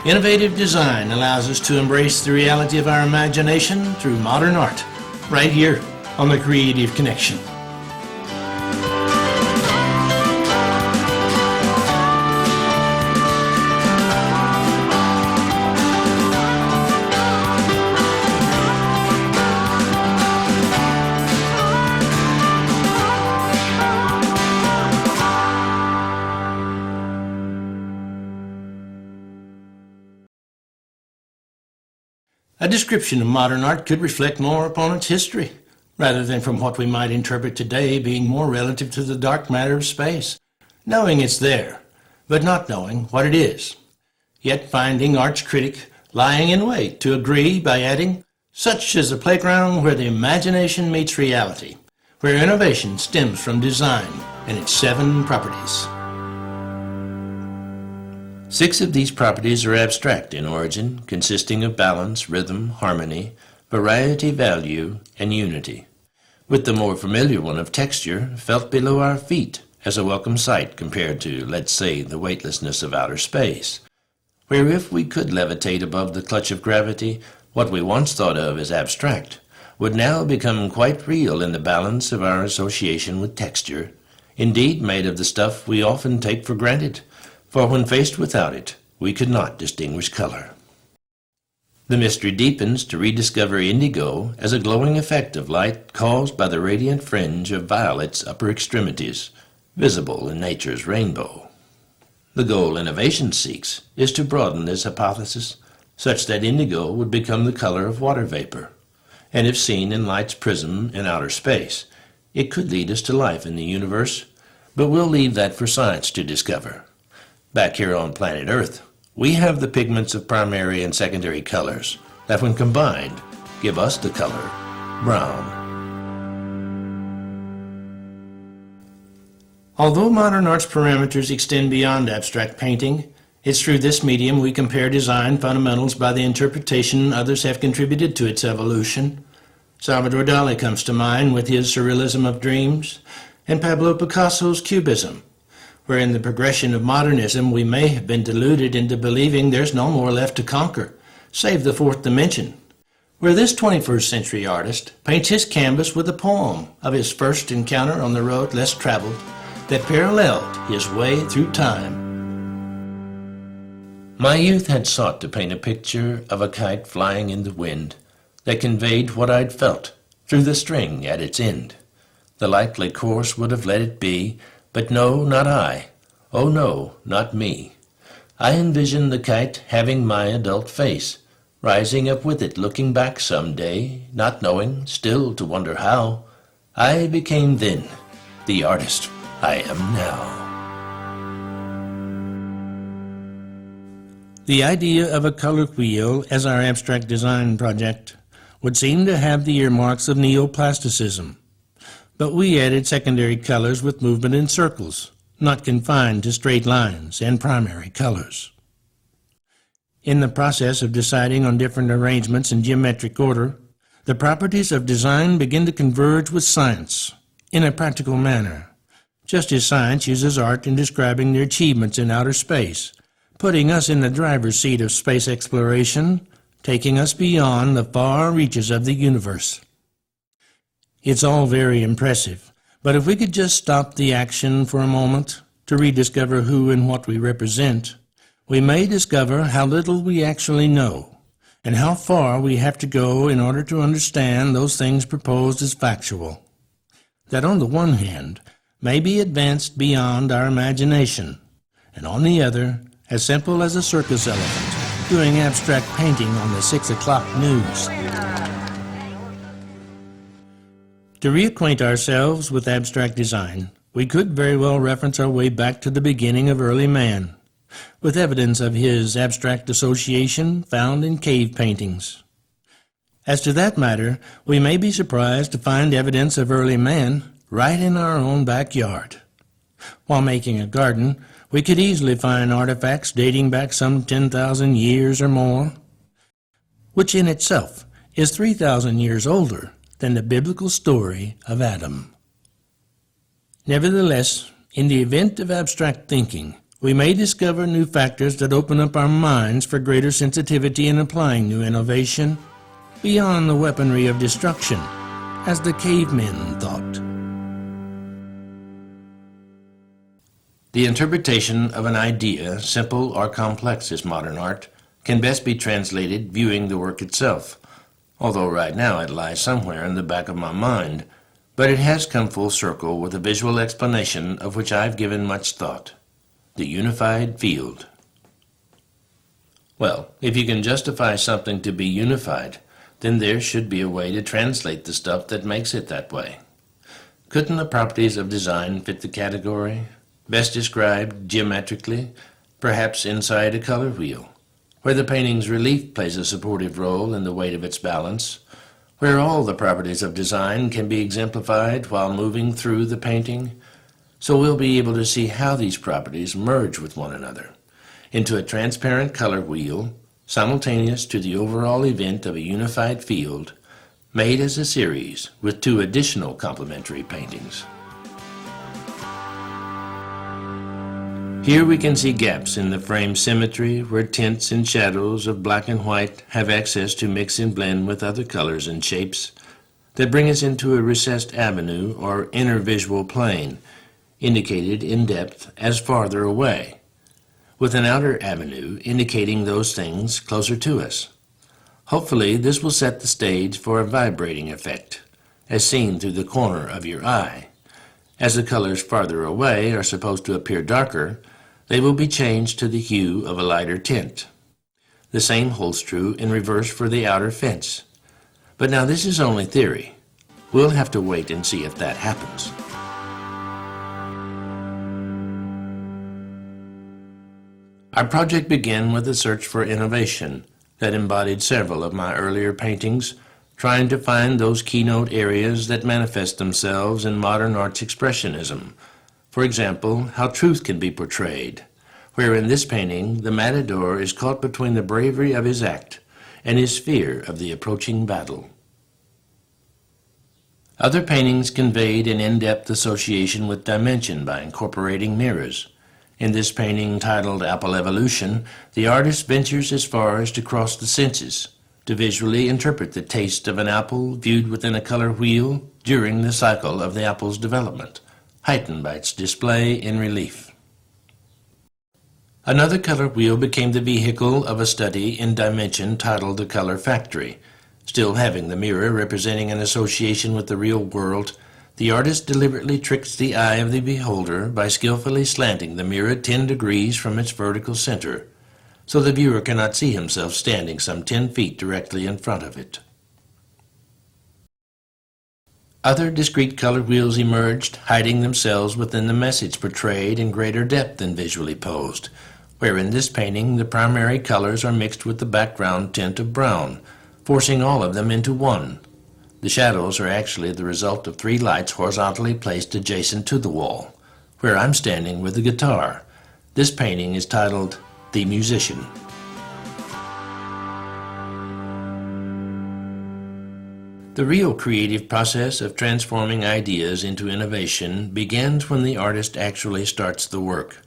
Innovative design allows us to embrace the reality of our imagination through modern art, right here on The Creative Connection. A description of modern art could reflect more upon its history, rather than from what we might interpret today being more relative to the dark matter of space, knowing it's there, but not knowing what it is, yet finding art's critic lying in wait to agree by adding, such is a playground where the imagination meets reality, where innovation stems from design and its 7 properties. 6 of these properties are abstract in origin, consisting of balance, rhythm, harmony, variety, value, and unity, with the more familiar one of texture felt below our feet as a welcome sight compared to, let's say, the weightlessness of outer space, where if we could levitate above the clutch of gravity, what we once thought of as abstract would now become quite real in the balance of our association with texture, indeed made of the stuff we often take for granted, for when faced without it, we could not distinguish color. The mystery deepens to rediscover indigo as a glowing effect of light caused by the radiant fringe of violet's upper extremities, visible in nature's rainbow. The goal innovation seeks is to broaden this hypothesis such that indigo would become the color of water vapor, and if seen in light's prism in outer space, it could lead us to life in the universe, but we'll leave that for science to discover. Back here on planet Earth, we have the pigments of primary and secondary colors that, when combined, give us the color brown. Although modern art's parameters extend beyond abstract painting, it's through this medium we compare design fundamentals by the interpretation others have contributed to its evolution. Salvador Dali comes to mind with his surrealism of dreams, and Pablo Picasso's cubism, where in the progression of modernism we may have been deluded into believing there's no more left to conquer, save the 4th dimension, where this 21st century artist paints his canvas with a poem of his first encounter on the road less traveled that paralleled his way through time. My youth had sought to paint a picture of a kite flying in the wind that conveyed what I'd felt through the string at its end. The likely course would have let it be, but no, not I. Oh no, not me. I envisioned the kite having my adult face, rising up with it, looking back some day, not knowing, still to wonder how. I became then the artist I am now. The idea of a color wheel as our abstract design project would seem to have the earmarks of neoplasticism. But we added secondary colors with movement in circles, not confined to straight lines and primary colors. In the process of deciding on different arrangements in geometric order, the properties of design begin to converge with science in a practical manner, just as science uses art in describing their achievements in outer space, putting us in the driver's seat of space exploration, taking us beyond the far reaches of the universe. It's all very impressive, but if we could just stop the action for a moment to rediscover who and what we represent, we may discover how little we actually know and how far we have to go in order to understand those things proposed as factual. That on the one hand may be advanced beyond our imagination, and on the other, as simple as a circus elephant doing abstract painting on the 6 o'clock news. To reacquaint ourselves with abstract design, we could very well reference our way back to the beginning of early man, with evidence of his abstract association found in cave paintings. As to that matter, we may be surprised to find evidence of early man right in our own backyard. While making a garden, we could easily find artifacts dating back some 10,000 years or more, which in itself is 3,000 years older than the biblical story of Adam. Nevertheless, in the event of abstract thinking, We may discover new factors that open up our minds for greater sensitivity in applying new innovation beyond the weaponry of destruction, as the cavemen thought. The interpretation of an idea, simple or complex as modern art, can best be translated viewing the work itself, although right now it lies somewhere in the back of my mind, but it has come full circle with a visual explanation of which I've given much thought: the unified field. Well, if you can justify something to be unified, then there should be a way to translate the stuff that makes it that way. Couldn't the properties of design fit the category? Best described geometrically, perhaps inside a color wheel, where the painting's relief plays a supportive role in the weight of its balance, where all the properties of design can be exemplified while moving through the painting, so we'll be able to see how these properties merge with one another into a transparent color wheel, simultaneous to the overall event of a unified field, made as a series with 2 additional complementary paintings. Here we can see gaps in the frame symmetry where tints and shadows of black and white have access to mix and blend with other colors and shapes that bring us into a recessed avenue or inner visual plane, indicated in depth as farther away, with an outer avenue indicating those things closer to us. Hopefully this will set the stage for a vibrating effect, as seen through the corner of your eye. As the colors farther away are supposed to appear darker, they will be changed to the hue of a lighter tint. The same holds true in reverse for the outer fence. But now this is only theory. We'll have to wait and see if that happens. Our project began with a search for innovation that embodied several of my earlier paintings, trying to find those keynote areas that manifest themselves in modern art's expressionism. For example, how truth can be portrayed, where in this painting the matador is caught between the bravery of his act and his fear of the approaching battle. Other paintings conveyed an in-depth association with dimension by incorporating mirrors. In this painting titled Apple Evolution, the artist ventures as far as to cross the senses, to visually interpret the taste of an apple viewed within a color wheel during the cycle of the apple's development, heightened by its display in relief. Another color wheel became the vehicle of a study in dimension titled The Color Factory. Still having the mirror representing an association with the real world, the artist deliberately tricks the eye of the beholder by skillfully slanting the mirror 10 degrees from its vertical center, so the viewer cannot see himself standing some 10 feet directly in front of it. Other discrete color wheels emerged, hiding themselves within the message portrayed in greater depth than visually posed, where in this painting the primary colors are mixed with the background tint of brown, forcing all of them into one. The shadows are actually the result of 3 lights horizontally placed adjacent to the wall, where I'm standing with the guitar. This painting is titled The Musician. The real creative process of transforming ideas into innovation begins when the artist actually starts the work,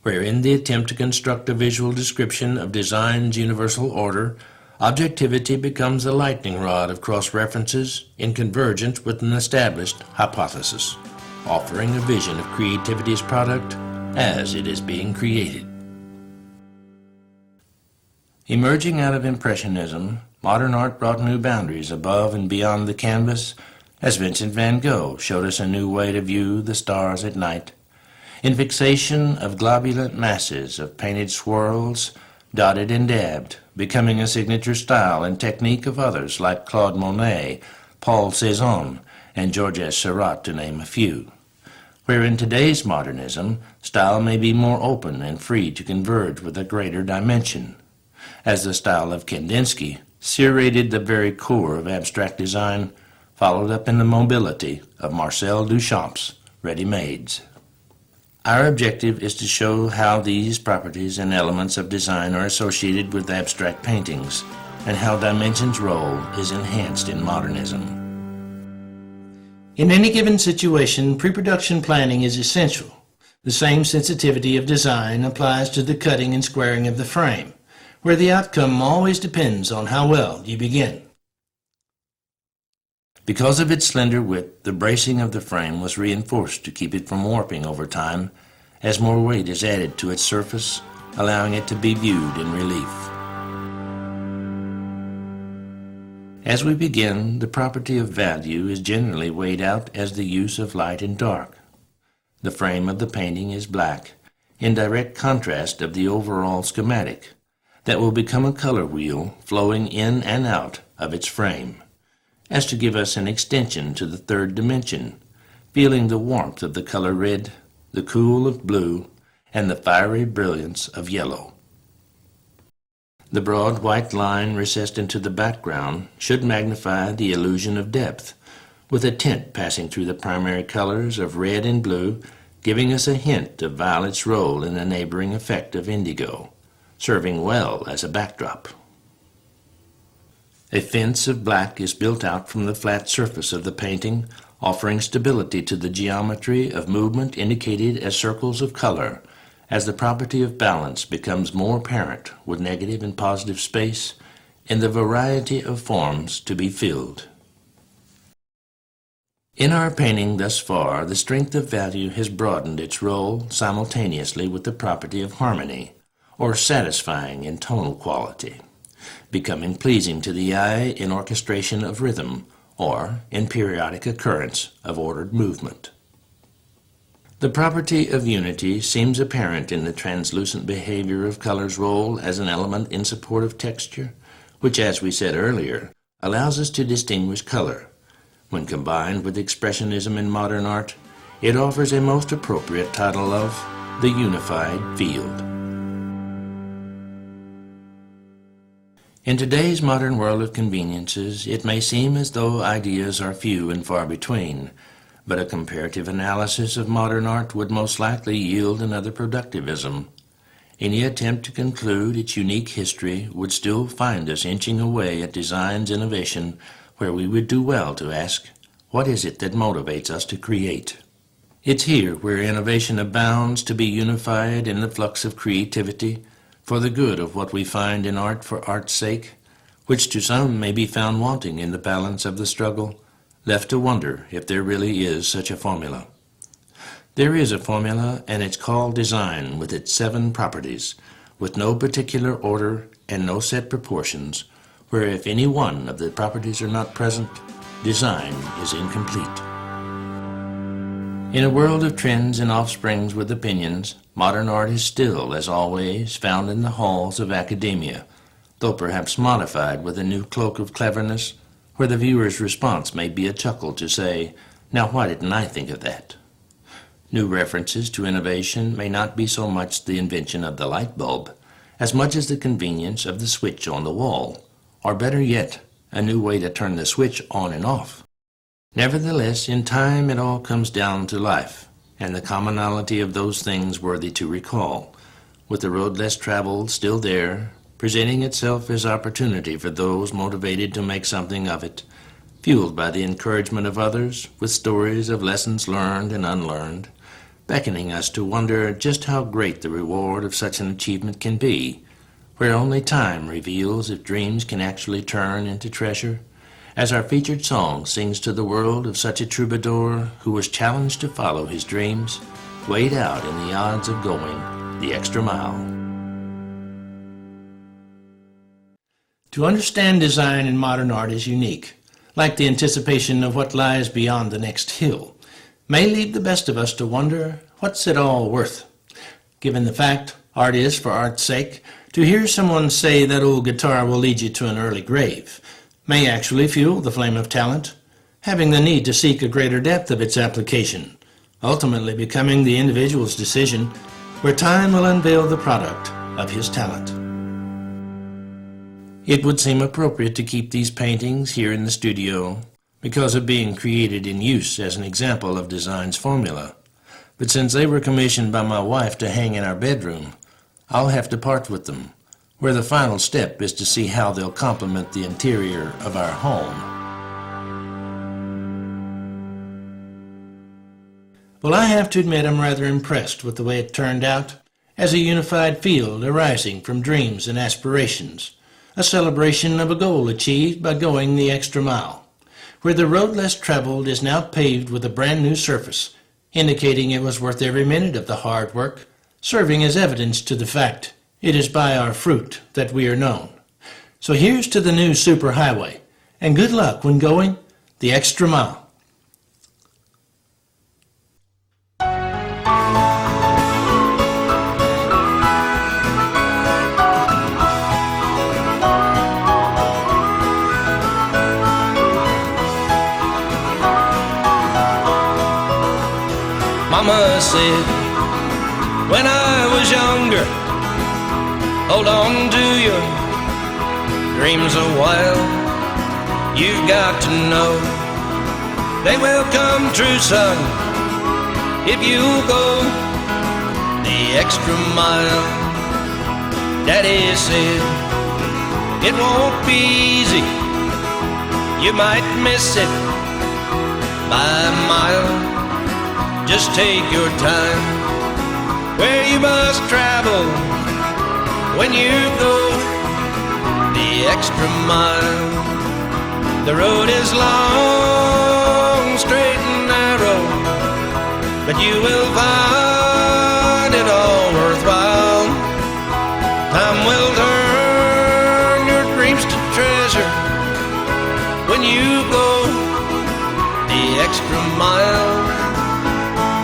where in the attempt to construct a visual description of design's universal order, objectivity becomes a lightning rod of cross-references in convergence with an established hypothesis, offering a vision of creativity's product as it is being created. Emerging out of Impressionism, modern art brought new boundaries above and beyond the canvas, as Vincent van Gogh showed us a new way to view the stars at night. In fixation of globulent masses of painted swirls, dotted and dabbed, becoming a signature style and technique of others like Claude Monet, Paul Cézanne, and Georges Seurat, to name a few. Where in today's modernism, style may be more open and free to converge with a greater dimension, as the style of Kandinsky serrated the very core of abstract design, followed up in the mobility of Marcel Duchamp's ready-mades. Our objective is to show how these properties and elements of design are associated with abstract paintings, and how dimension's role is enhanced in modernism. In any given situation, pre-production planning is essential. The same sensitivity of design applies to the cutting and squaring of the frame, where the outcome always depends on how well you begin. Because of its slender width, the bracing of the frame was reinforced to keep it from warping over time, as more weight is added to its surface, allowing it to be viewed in relief. As we begin, the property of value is generally weighed out as the use of light and dark. The frame of the painting is black, in direct contrast of the overall schematic, that will become a color wheel flowing in and out of its frame, as to give us an extension to the third dimension, feeling the warmth of the color red, the cool of blue, and the fiery brilliance of yellow. The broad white line recessed into the background should magnify the illusion of depth, with a tint passing through the primary colors of red and blue, giving us a hint of violet's role in the neighboring effect of indigo, serving well as a backdrop. A fence of black is built out from the flat surface of the painting, offering stability to the geometry of movement indicated as circles of color, as the property of balance becomes more apparent with negative and positive space in the variety of forms to be filled. In our painting thus far, the strength of value has broadened its role simultaneously with the property of harmony, or satisfying in tonal quality, becoming pleasing to the eye in orchestration of rhythm, or in periodic occurrence of ordered movement. The property of unity seems apparent in the translucent behavior of color's role as an element in support of texture, which, as we said earlier, allows us to distinguish color. When combined with expressionism in modern art, it offers a most appropriate title of the unified field. In today's modern world of conveniences, it may seem as though ideas are few and far between, but a comparative analysis of modern art would most likely yield another productivism. Any attempt to conclude its unique history would still find us inching away at design's innovation, where we would do well to ask, what is it that motivates us to create? It's here where innovation abounds to be unified in the flux of creativity, for the good of what we find in art for art's sake, which to some may be found wanting in the balance of the struggle, left to wonder if there really is such a formula. There is a formula, and it's called design, with its 7 properties, with no particular order and no set proportions, where if any one of the properties are not present, design is incomplete. In a world of trends and offsprings with opinions, modern art is still, as always, found in the halls of academia, though perhaps modified with a new cloak of cleverness, where the viewer's response may be a chuckle to say, "Now why didn't I think of that?" New references to innovation may not be so much the invention of the light bulb, as much as the convenience of the switch on the wall, or better yet, a new way to turn the switch on and off. Nevertheless, in time it all comes down to life, and the commonality of those things worthy to recall, with the road less traveled still there, presenting itself as opportunity for those motivated to make something of it, fueled by the encouragement of others, with stories of lessons learned and unlearned, beckoning us to wonder just how great the reward of such an achievement can be, where only time reveals if dreams can actually turn into treasure, as our featured song sings to the world of such a troubadour who was challenged to follow his dreams, weighed out in the odds of going the extra mile. To understand design in modern art is unique, like the anticipation of what lies beyond the next hill, may lead the best of us to wonder, what's it all worth? Given the fact, art is for art's sake, to hear someone say that old guitar will lead you to an early grave, may actually fuel the flame of talent, having the need to seek a greater depth of its application, ultimately becoming the individual's decision, where time will unveil the product of his talent. It would seem appropriate to keep these paintings here in the studio because of being created in use as an example of design's formula, but since they were commissioned by my wife to hang in our bedroom, I'll have to part with them, where the final step is to see how they'll complement the interior of our home. Well, I have to admit I'm rather impressed with the way it turned out, as a unified field arising from dreams and aspirations, a celebration of a goal achieved by going the extra mile, where the road less traveled is now paved with a brand new surface, indicating it was worth every minute of the hard work, serving as evidence to the fact it is by our fruit that we are known. So here's to the new superhighway, and good luck when going the extra mile. Mama said when I was younger, hold on to your dreams a while. You've got to know they will come true, son, if you'll go the extra mile. Daddy said it won't be easy, you might miss it by a mile. Just take your time where you must travel when you go the extra mile. The road is long, straight and narrow, but you will find it all worthwhile. Time will turn your dreams to treasure when you go the extra mile.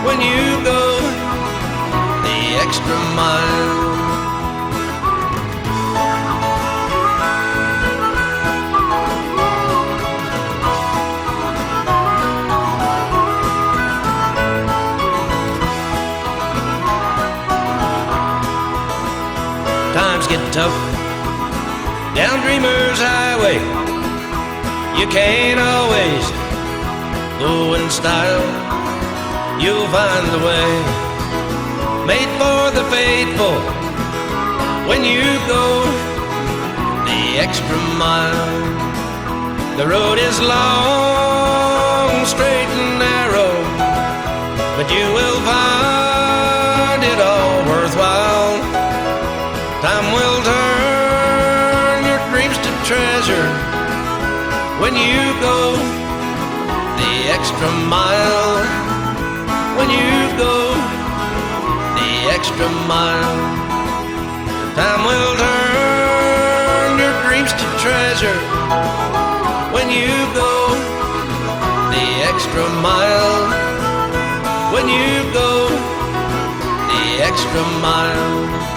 When you go the extra mile. Times get tough down Dreamer's Highway. You can't always go in style. You'll find the way made for the faithful when you go the extra mile. The road is long, straight and narrow, but you will find it all worthwhile. Time will turn your dreams to treasure when you go the extra mile. When you go the extra mile, time will turn your dreams to treasure. When you go the extra mile, when you go the extra mile.